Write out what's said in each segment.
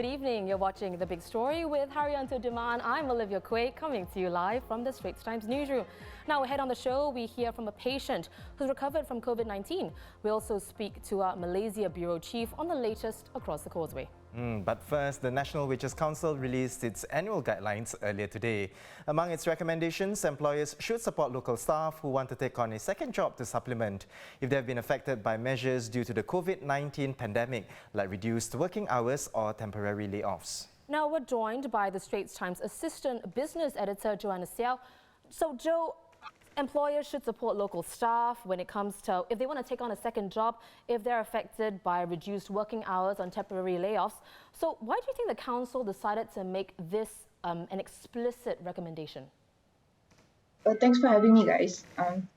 good evening. You're watching The Big Story with Haryanto Diman. I'm Olivia Quay, coming to you live from the Straits Times newsroom. Now, ahead on the show, we hear from a patient who's recovered from COVID-19. We also speak to our Malaysia Bureau Chief on the latest across the causeway. But first, the National Wages Council released its annual guidelines earlier today. Among its recommendations, employers should support local staff who want to take on a second job to supplement if they have been affected by measures due to the COVID-19 pandemic, like reduced working hours or temporary layoffs. Now, we're joined by the Straits Times Assistant Business Editor, Joanna Seow. So, Jo, employers should support local staff when it comes to if they want to take on a second job, if they're affected by reduced working hours on temporary layoffs. So why do you think the council decided to make this an explicit recommendation? Well, thanks for having me, guys.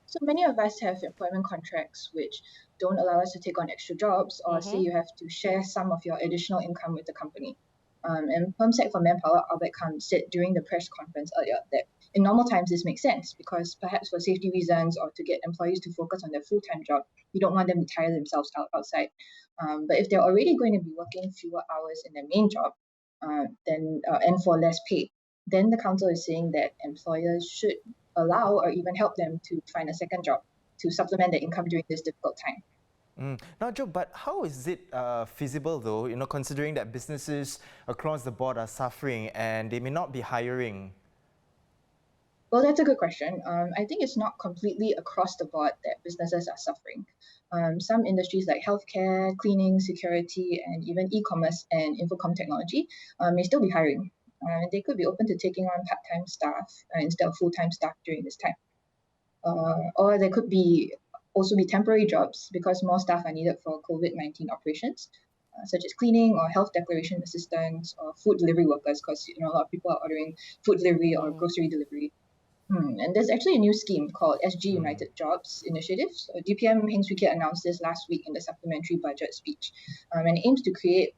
So many of us have employment contracts which don't allow us to take on extra jobs, or say you have to share some of your additional income with the company. And PermSec for Manpower, Albert Khan, said during the press conference earlier that in normal times this makes sense because perhaps for safety reasons or to get employees to focus on their full-time job, you don't want them to tire themselves out outside. But if they're already going to be working fewer hours in their main job, and for less pay, then the council is saying that employers should allow or even help them to find a second job to supplement their income during this difficult time. Now, Joe, but how is it feasible though, considering that businesses across the board are suffering and they may not be hiring? Well, that's a good question. I think it's not completely across the board that businesses are suffering. Some industries like healthcare, cleaning, security, and even e-commerce and infocom technology may still be hiring. They could be open to taking on part-time staff instead of full-time staff during this time. Or there could also be temporary jobs because more staff are needed for COVID-19 operations, such as cleaning or health declaration assistants or food delivery workers, because a lot of people are ordering food delivery or grocery delivery. And there's actually a new scheme called SG United Jobs Initiative. So DPM Heng Swee Keat announced this last week in the supplementary budget speech. And it aims to create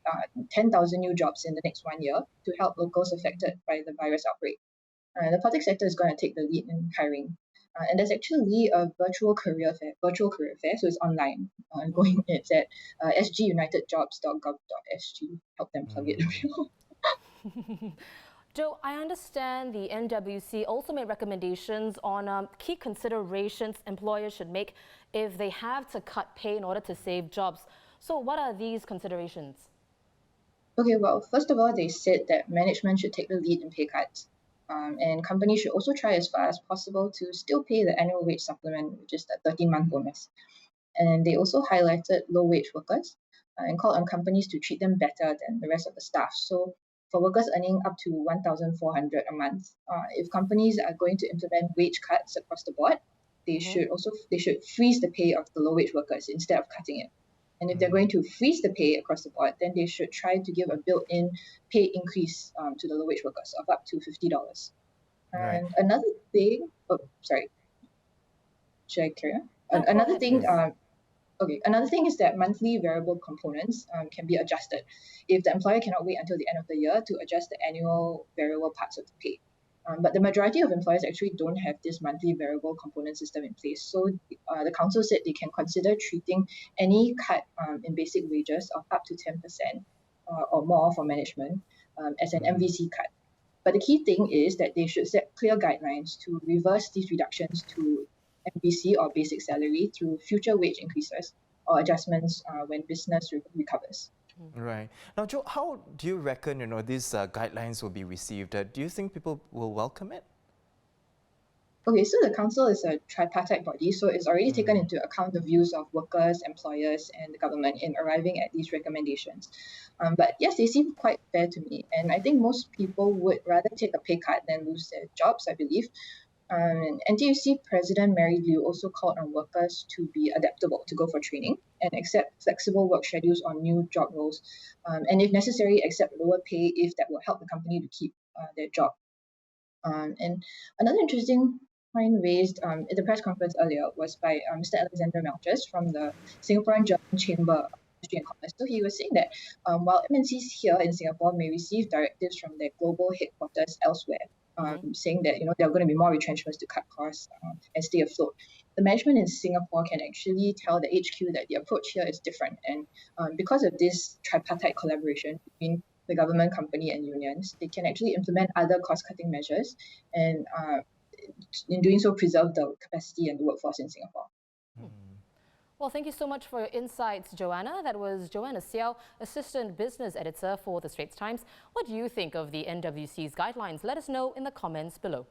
10,000 new jobs in the next 1 year to help locals affected by the virus outbreak. The public sector is going to take the lead in hiring. And there's actually a virtual career fair, so it's online. It's at sgunitedjobs.gov.sg. Help them plug it. Joe, I understand the NWC also made recommendations on key considerations employers should make if they have to cut pay in order to save jobs. So what are these considerations? Okay, well, first of all, they said that management should take the lead in pay cuts. And companies should also try as far as possible to still pay the annual wage supplement, which is the 13-month bonus. And they also highlighted low-wage workers and called on companies to treat them better than the rest of the staff. So for workers earning up to 1,400 a month, if companies are going to implement wage cuts across the board, they should freeze the pay of the low-wage workers instead of cutting it. And if they're going to freeze the pay across the board, then they should try to give a built-in pay increase to the low-wage workers of up to $50. Right. And another thing, should I carry on? No, another thing, yes. Another thing is that monthly variable components can be adjusted if the employer cannot wait until the end of the year to adjust the annual variable parts of the pay. But the majority of employers actually don't have this monthly variable component system in place. So the council said they can consider treating any cut in basic wages of up to 10% or more for management as an MVC cut. But the key thing is that they should set clear guidelines to reverse these reductions to MVC or basic salary through future wage increases or adjustments when business recovers. Right. Now, Joe, how do you reckon, these guidelines will be received? Do you think people will welcome it? Okay, so the council is a tripartite body, so it's already taken into account the views of workers, employers, and the government in arriving at these recommendations. But yes, they seem quite fair to me, and I think most people would rather take a pay cut than lose their jobs, I believe. NTUC President Mary Liu also called on workers to be adaptable, to go for training and accept flexible work schedules on new job roles, and if necessary, accept lower pay if that will help the company to keep their job. And another interesting point raised at the press conference earlier was by Mr. Alexander Melchers from the Singaporean German Chamber of Industry and Commerce. So he was saying that while MNCs here in Singapore may receive directives from their global headquarters elsewhere, saying that there are going to be more retrenchments to cut costs and stay afloat, the management in Singapore can actually tell the HQ that the approach here is different. And because of this tripartite collaboration between the government, company, and unions, they can actually implement other cost-cutting measures and in doing so preserve the capacity and the workforce in Singapore. Well, thank you so much for your insights, Joanna. That was Joanna Seow, Assistant Business Editor for the Straits Times. What do you think of the NWC's guidelines? Let us know in the comments below.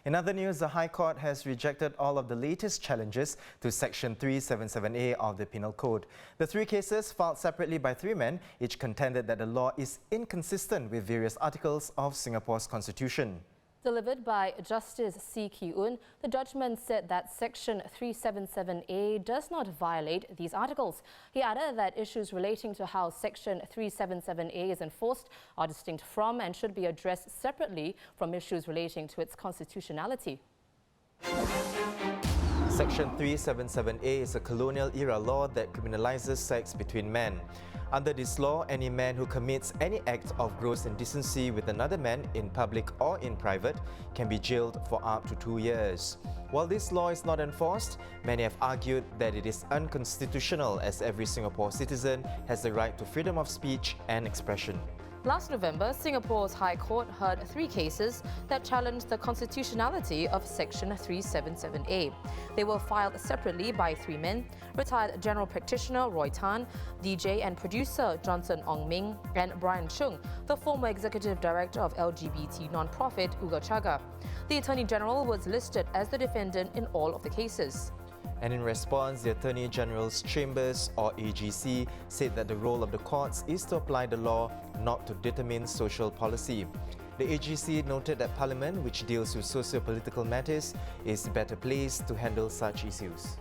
In other news, the High Court has rejected all of the latest challenges to Section 377A of the Penal Code. The three cases, filed separately by three men, each contended that the law is inconsistent with various articles of Singapore's Constitution. Delivered by Justice See Kee Oon, the judgment said that Section 377A does not violate these articles. He added that issues relating to how Section 377A is enforced are distinct from and should be addressed separately from issues relating to its constitutionality. Section 377A is a colonial-era law that criminalizes sex between men. Under this law, any man who commits any act of gross indecency with another man in public or in private can be jailed for up to 2 years. While this law is not enforced, many have argued that it is unconstitutional as every Singapore citizen has the right to freedom of speech and expression. Last November, Singapore's High Court heard three cases that challenged the constitutionality of Section 377A. They were filed separately by three men: retired General Practitioner Roy Tan, DJ and producer Johnson Ong Ming, and Brian Chung, the former Executive Director of LGBT non-profit Uga Chaga. The Attorney General was listed as the defendant in all of the cases. And in response, the Attorney General's Chambers, or AGC, said that the role of the courts is to apply the law, not to determine social policy. The AGC noted that Parliament, which deals with socio-political matters, is better placed to handle such issues.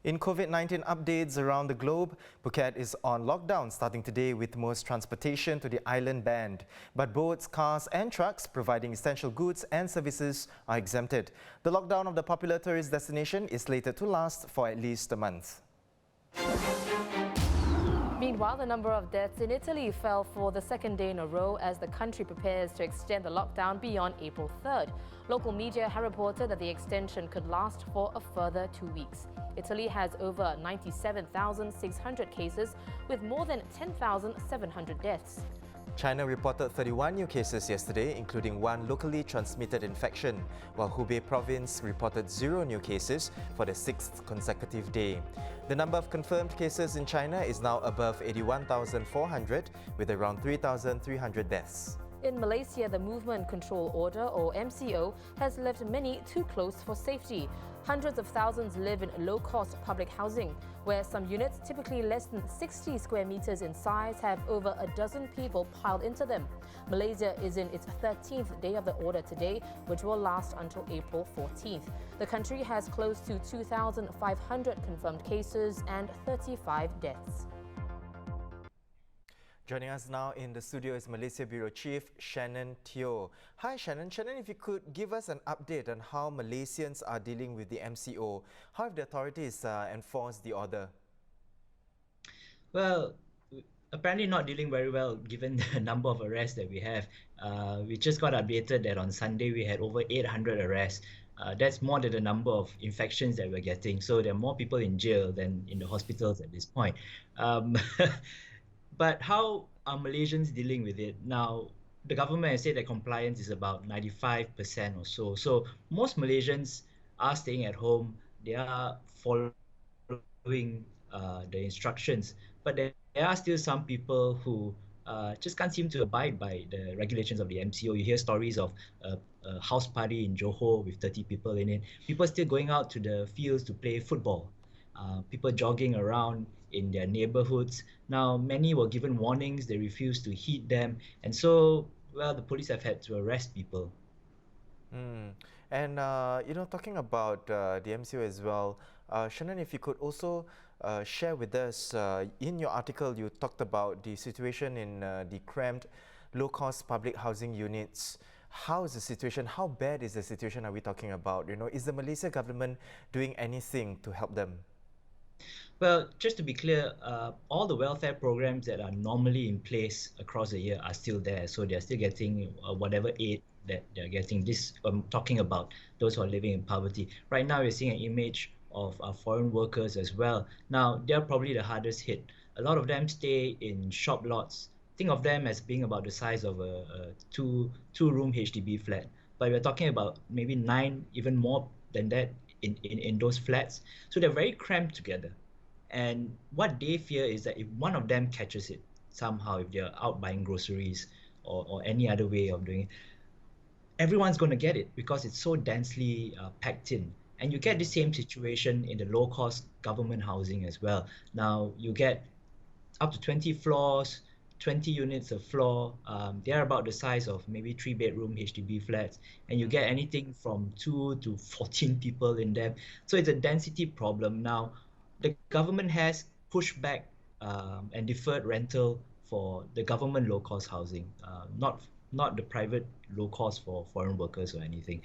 In COVID-19 updates around the globe, Phuket is on lockdown starting today with most transportation to the island banned. But boats, cars and trucks providing essential goods and services are exempted. The lockdown of the popular tourist destination is slated to last for at least a month. Meanwhile, the number of deaths in Italy fell for the second day in a row as the country prepares to extend the lockdown beyond April 3rd. Local media have reported that the extension could last for a further 2 weeks. Italy has over 97,600 cases with more than 10,700 deaths. China reported 31 new cases yesterday, including one locally transmitted infection, while Hubei province reported 0 new cases for the 6th consecutive day. The number of confirmed cases in China is now above 81,400, with around 3,300 deaths. In Malaysia, the Movement Control Order, or MCO, has left many too close for safety. Hundreds of thousands live in low-cost public housing, where some units, typically less than 60 square meters in size, have over a dozen people piled into them. Malaysia is in its 13th day of the order today, which will last until April 14th. The country has close to 2,500 confirmed cases and 35 deaths. Joining us now in the studio is Malaysia Bureau Chief Shannon Teoh. Hi Shannon. Shannon, if you could give us an update on how Malaysians are dealing with the MCO. How have the authorities enforced the order? Well, apparently not dealing very well given the number of arrests that we have. We just got updated that on Sunday we had over 800 arrests. That's more than the number of infections that we're getting. So there are more people in jail than in the hospitals at this point. But how are Malaysians dealing with it? Now, the government has said that compliance is about 95% or so. So most Malaysians are staying at home. They are following the instructions. But there are still some people who just can't seem to abide by the regulations of the MCO. You hear stories of a house party in Johor with 30 people in it. People still going out to the fields to play football. People jogging around in their neighborhoods. Now, many were given warnings, they refused to heed them. And so, well, the police have had to arrest people. And, talking about the MCO as well, Shannon, if you could also share with us, in your article, you talked about the situation in the cramped, low-cost public housing units. How is the situation? How bad is the situation are we talking about? Is the Malaysia government doing anything to help them? Well, just to be clear, all the welfare programs that are normally in place across the year are still there. So they're still getting whatever aid that they're getting. This, I'm talking about those who are living in poverty. Right now, we're seeing an image of foreign workers as well. Now, they're probably the hardest hit. A lot of them stay in shop lots. Think of them as being about the size of a two-room HDB flat. But we're talking about maybe 9, even more than that in those flats. So they're very cramped together. And what they fear is that if one of them catches it somehow, if they're out buying groceries or any other way of doing it, everyone's going to get it because it's so densely packed in. And you get the same situation in the low-cost government housing as well. Now, you get up to 20 floors, 20 units a floor. They're about the size of maybe 3-bedroom HDB flats. And you get anything from 2 to 14 people in them. So it's a density problem. Now, the government has pushed back and deferred rental for the government low-cost housing, not the private low-cost for foreign workers or anything.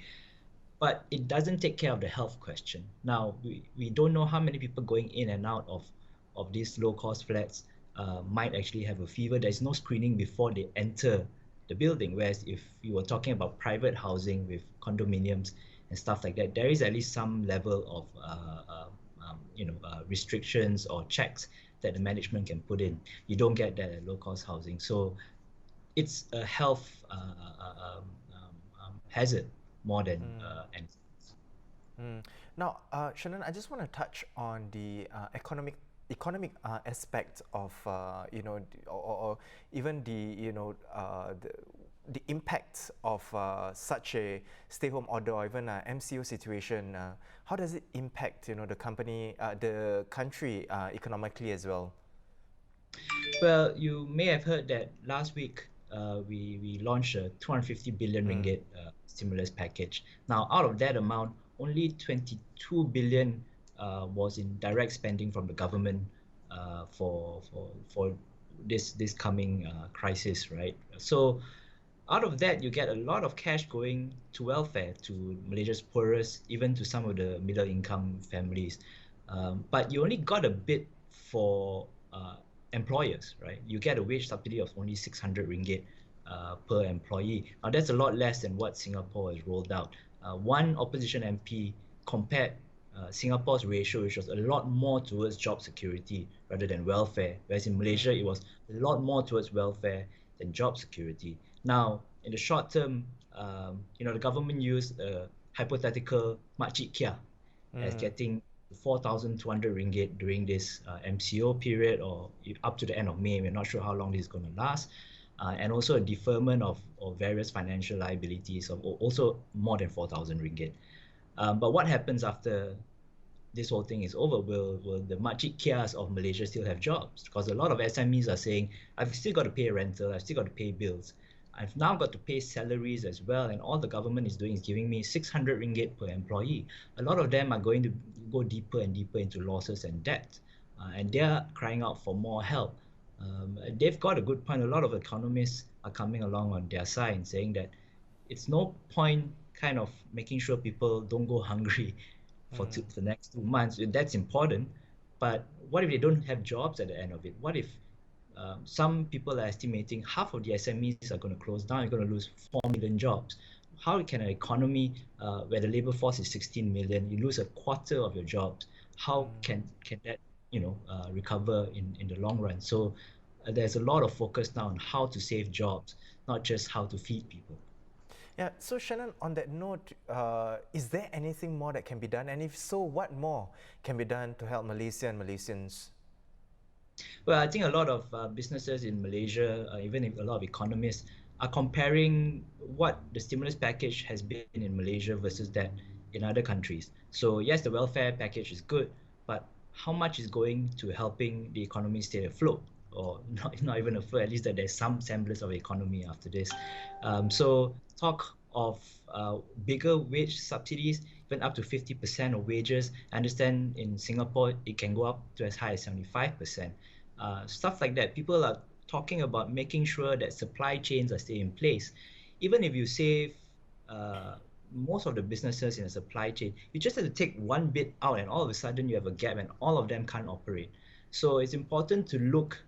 But it doesn't take care of the health question. Now, we don't know how many people going in and out of these low-cost flats might actually have a fever. There's no screening before they enter the building. Whereas if you were talking about private housing with condominiums and stuff like that, there is at least some level of restrictions or checks that the management can put in. You don't get that at low-cost housing. So it's a health hazard more than anything. Now, Shannon, I just want to touch on the economic aspect of or even the impact of such a stay-home order or even an MCO situation. How does it impact the country economically as well? Well, you may have heard that last week we launched a 250 billion ringgit stimulus package. Now, out of that amount, only 22 billion was in direct spending from the government for this coming crisis, right? So out of that, you get a lot of cash going to welfare, to Malaysia's poorest, even to some of the middle income families. But you only got a bit for employers, right? You get a wage subsidy of only 600 ringgit per employee. Now, that's a lot less than what Singapore has rolled out. One opposition MP compared Singapore's ratio, which was a lot more towards job security rather than welfare, whereas in Malaysia, it was a lot more towards welfare than job security. Now, in the short term, the government used a hypothetical makcik kia as getting 4,200 ringgit during this MCO period or up to the end of May. We're not sure how long this is going to last. And also a deferment of various financial liabilities of also more than 4,000 ringgit. But what happens after this whole thing is over? Will the makcik kias of Malaysia still have jobs? Because a lot of SMEs are saying, I've still got to pay rental, I've still got to pay bills. I've now got to pay salaries as well, and all the government is doing is giving me 600 ringgit per employee. A lot of them are going to go deeper and deeper into losses and debt, and they're crying out for more help. They've got a good point. A lot of economists are coming along on their side and saying that it's no point kind of making sure people don't go hungry for the next 2 months. That's important, but what if they don't have jobs at the end of it? What if some people are estimating half of the SMEs are going to close down, you're going to lose 4 million jobs. How can an economy where the labor force is 16 million, you lose a quarter of your jobs? How can that recover in the long run? So there's a lot of focus now on how to save jobs, not just how to feed people. Yeah, so Shannon, on that note, is there anything more that can be done? And if so, what more can be done to help Malaysia and Malaysians? Well, I think a lot of businesses in Malaysia, even a lot of economists, are comparing what the stimulus package has been in Malaysia versus that in other countries. So yes, the welfare package is good, but how much is going to helping the economy stay afloat? Or not even afloat, at least that there's some semblance of economy after this. So talk of bigger wage subsidies, even up to 50% of wages. I understand in Singapore, it can go up to as high as 75%. Stuff like that. People are talking about making sure that supply chains are still in place. Even if you save most of the businesses in a supply chain, you just have to take one bit out and all of a sudden you have a gap and all of them can't operate. So it's important to look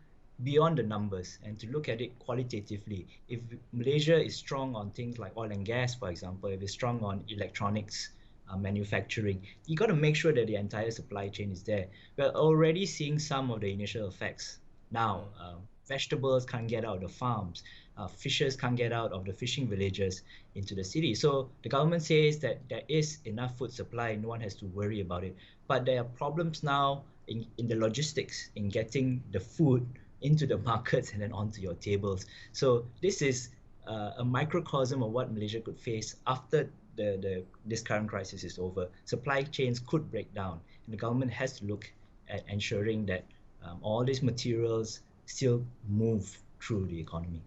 beyond the numbers and to look at it qualitatively. If Malaysia is strong on things like oil and gas, for example, if it's strong on electronics manufacturing. You got to make sure that the entire supply chain is there. We're already seeing some of the initial effects now. Vegetables can't get out of the farms. Fishers can't get out of the fishing villages into the city. So the government says that there is enough food supply, no one has to worry about it. But there are problems now in the logistics, in getting the food into the markets and then onto your tables. So this is a microcosm of what Malaysia could face after this current crisis is over. Supply chains could break down, and the government has to look at ensuring that all these materials still move through the economy.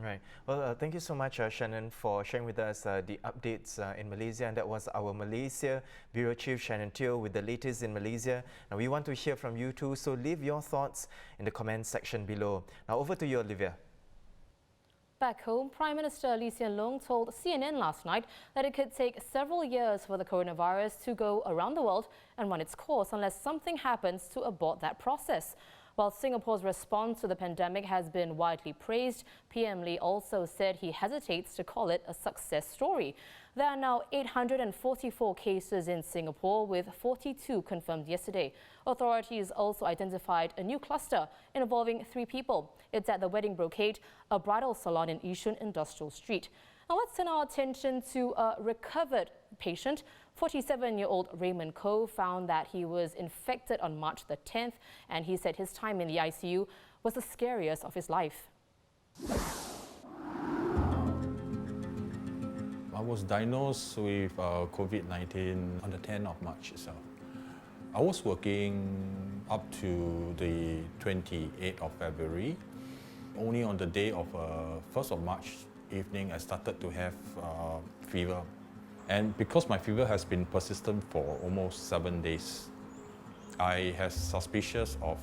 Right. Well, thank you so much, Shannon, for sharing with us the updates in Malaysia. And that was our Malaysia Bureau Chief, Shannon Teoh, with the latest in Malaysia. Now, we want to hear from you too, so leave your thoughts in the comments section below. Now, over to you, Olivia. Back home, Prime Minister Lee Hsien Loong told CNN last night that it could take several years for the coronavirus to go around the world and run its course unless something happens to abort that process. While Singapore's response to the pandemic has been widely praised, PM Lee also said he hesitates to call it a success story. There are now 844 cases in Singapore, with 42 confirmed yesterday. Authorities also identified a new cluster involving 3 people. It's at the Wedding Brocade, a bridal salon in Yishun Industrial Street. Now let's turn our attention to a recovered patient. 47-year-old Raymond Koh found that he was infected on March the 10th, and he said his time in the ICU was the scariest of his life. I was diagnosed with COVID-19 on the 10th of March itself. I was working up to the 28th of February. Only on the day of 1st of March evening, I started to have fever. And because my fever has been persistent for almost 7 days, I had suspicious of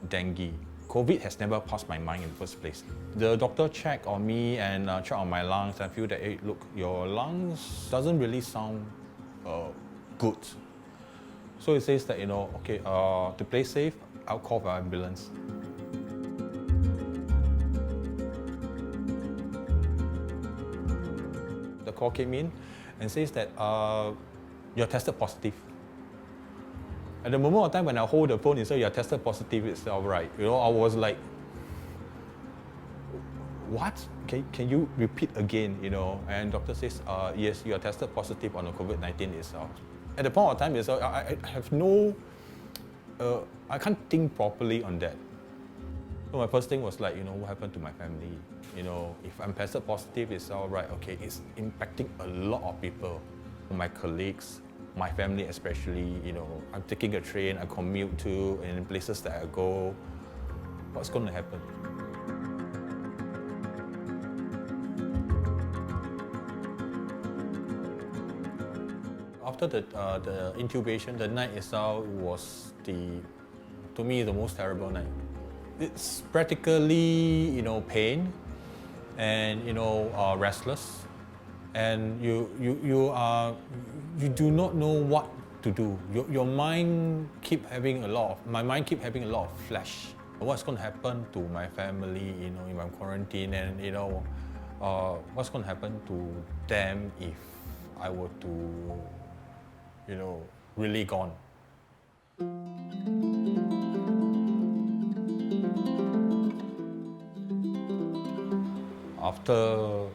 dengue. COVID has never passed my mind in the first place. The doctor checked on me and checked on my lungs and feel that, hey, look, your lungs doesn't really sound good. So it says that, okay, to play safe, I'll call for ambulance. The call came in and says that you're tested positive. At the moment of time when I hold the phone and say you're tested positive, it's all right. I was like, what? Can you repeat again? And doctor says, yes, you are tested positive on the COVID-19 itself. At the point of time, I have no, I can't think properly on that. So my first thing was like, what happened to my family? If I'm tested positive, it's all right. Okay, it's impacting a lot of people, my colleagues, my family especially. I'm taking a train, I commute to, and in places that I go. What's going to happen? After the intubation, the night itself was to me, the most terrible night. It's practically, pain and restless, and you do not know what to do. Your mind my mind keep having a lot of flash. What's going to happen to my family, if I'm quarantined, and what's going to happen to them if I were to, really gone. After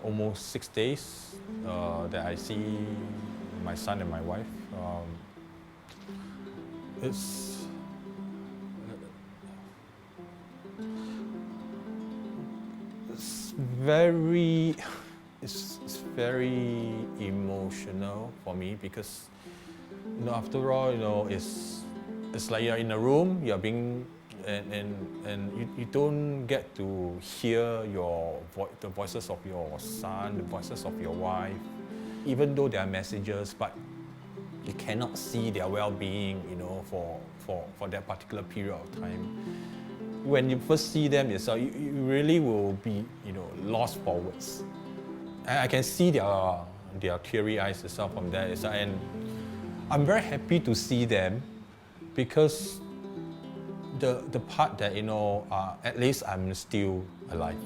almost 6 days that I see my son and my wife, it's very emotional for me because after all, it's like you're in a room, you're being and you don't get to hear the voices of your son, the voices of your wife, even though there are messages, but you cannot see their well-being, for that particular period of time. When you first see them yourself, you really will be, lost for words. I can see their teary eyes itself from there, and I'm very happy to see them because the part that, at least I'm still alive.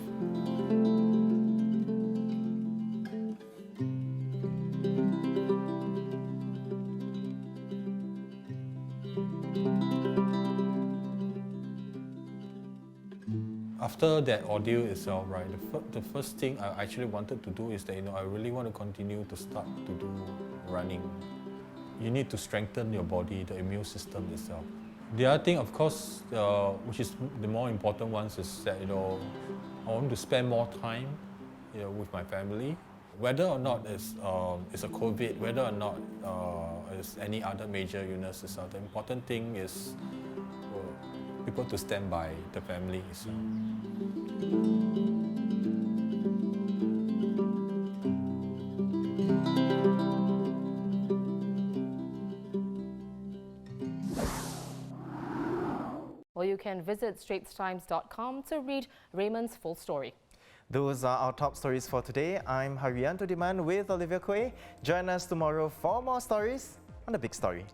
after that ordeal itself, right, the first thing I actually wanted to do is that, I really want to continue to start to do running. You need to strengthen your body, the immune system itself. The other thing, of course, which is the more important ones, is that, I want to spend more time, with my family. Whether or not it's a COVID, whether or not it's any other major illnesses, the important thing is people to stand by the family itself. Well, you can visit straitstimes.com to read Raymond's full story. Those are our top stories for today. I'm Haryanto Diman with Olivia Quay. Join us tomorrow for more stories on The Big Story.